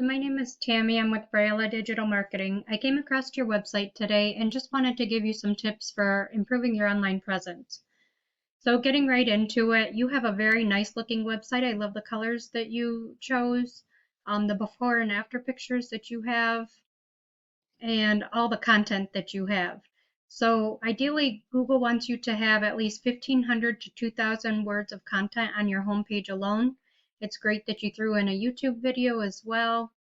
My name is Tammy. I'm with Braille Digital Marketing. I came across your website today and just wanted to give you some tips for improving your online presence. So getting right into it, you have a very nice looking website. I love the colors that you chose, the before and after pictures that you have, and all the content that you have. So ideally, Google wants you to have at least 1,500 to 2,000 words of content on your homepage alone. It's great that you threw in a YouTube video as well.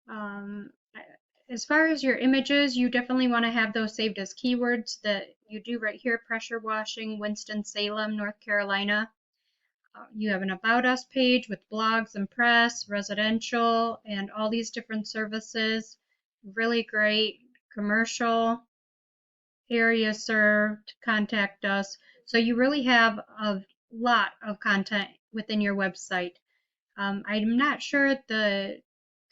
Um, as far as your images, you definitely want to have those saved as keywords that you do right here: pressure washing, Winston-Salem, North Carolina. You have an About Us page with blogs and press, residential, and all these different services. Really great. Commercial, area served, contact us. So you really have a lot of content within your website. I'm not sure the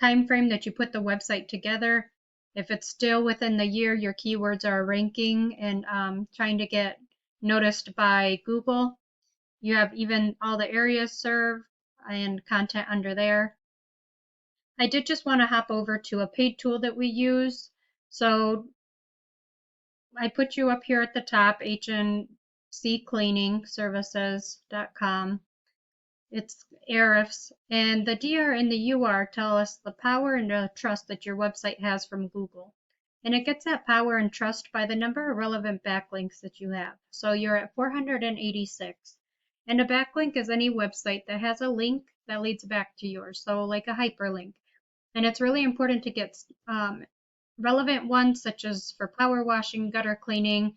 time frame that you put the website together, if it's still within the year your keywords are ranking and trying to get noticed by Google. You have even all the areas served and content under there. I did just want to hop over to a paid tool that we use. So I put you up here at the top, H&C Cleaning Services.com. It's Ahrefs, and the DR and the UR tell us the power and the trust that your website has from Google. And it gets that power and trust by the number of relevant backlinks that you have. So you're at 486. And a backlink is any website that has a link that leads back to yours, so like a hyperlink. And it's really important to get relevant ones, such as for power washing, gutter cleaning,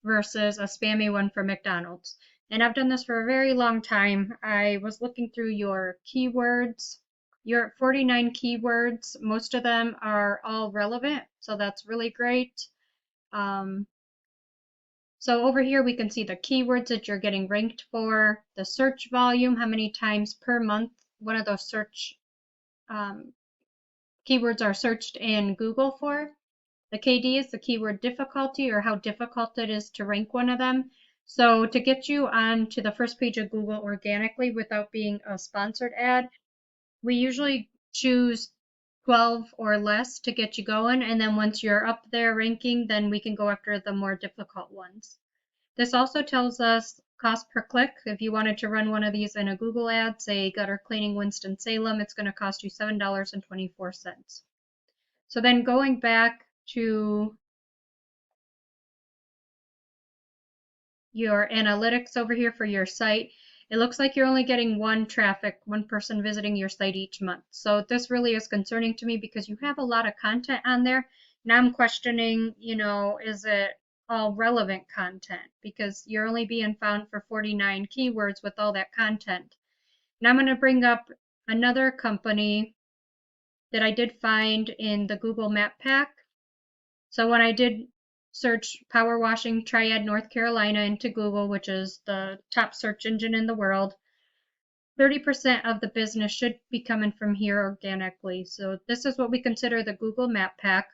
versus a spammy one for McDonald's. And I've done this for a very long time. I was looking through your keywords. You're at 49 keywords. Most of them are all relevant, so that's really great. So over here we can see the keywords that you're getting ranked for, the search volume, how many times per month one of those search keywords are searched in Google for. The KD is the keyword difficulty, or how difficult it is to rank one of them. So to get you onto the first page of Google organically without being a sponsored ad, we usually choose 12 or less to get you going. And then once you're up there ranking, then we can go after the more difficult ones. This also tells us cost per click. If you wanted to run one of these in a Google ad, say gutter cleaning Winston-Salem, it's going to cost you $7.24. So then going back to your analytics over here for your site, it looks like you're only getting one person visiting your site each month. So this really is concerning to me because you have a lot of content on there. Now I'm questioning, is it all relevant content? Because you're only being found for 49 keywords with all that content. Now I'm going to bring up another company that I did find in the Google Map Pack. So when I did search power washing Triad, North Carolina into Google, which is the top search engine in the world, 30% of the business should be coming from here organically. So this is what we consider the Google Map Pack.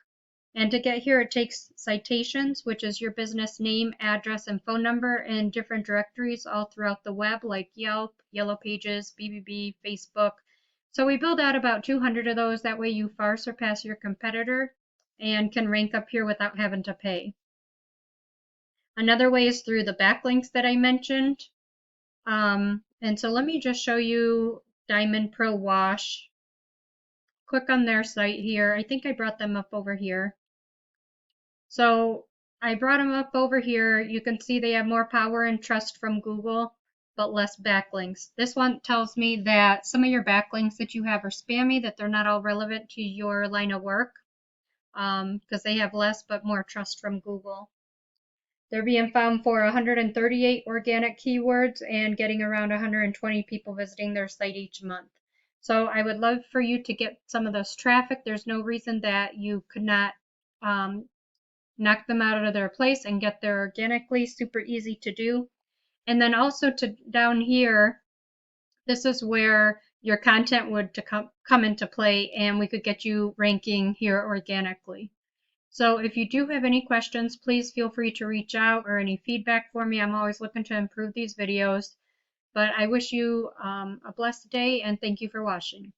And to get here, it takes citations, which is your business name, address, and phone number in different directories all throughout the web, like Yelp, Yellow Pages, BBB, Facebook. So we build out about 200 of those. That way you far surpass your competitor and can rank up here without having to pay. Another way is through the backlinks that I mentioned. And so let me just show you Diamond Pro Wash. Click on their site here. I think I brought them up over here. So I brought them up over here. You can see they have more power and trust from Google, but less backlinks. This one tells me that some of your backlinks that you have are spammy, that they're not all relevant to your line of work, because they have less but more trust from Google. They're being found for 138 organic keywords and getting around 120 people visiting their site each month. So I would love for you to get some of this traffic. There's no reason that you could not knock them out of their place and get there organically. Super easy to do. And then also to down here, this is where your content would come into play, and we could get you ranking here organically. So if you do have any questions, please feel free to reach out, or any feedback for me. I'm always looking to improve these videos. But I wish you a blessed day, and thank you for watching.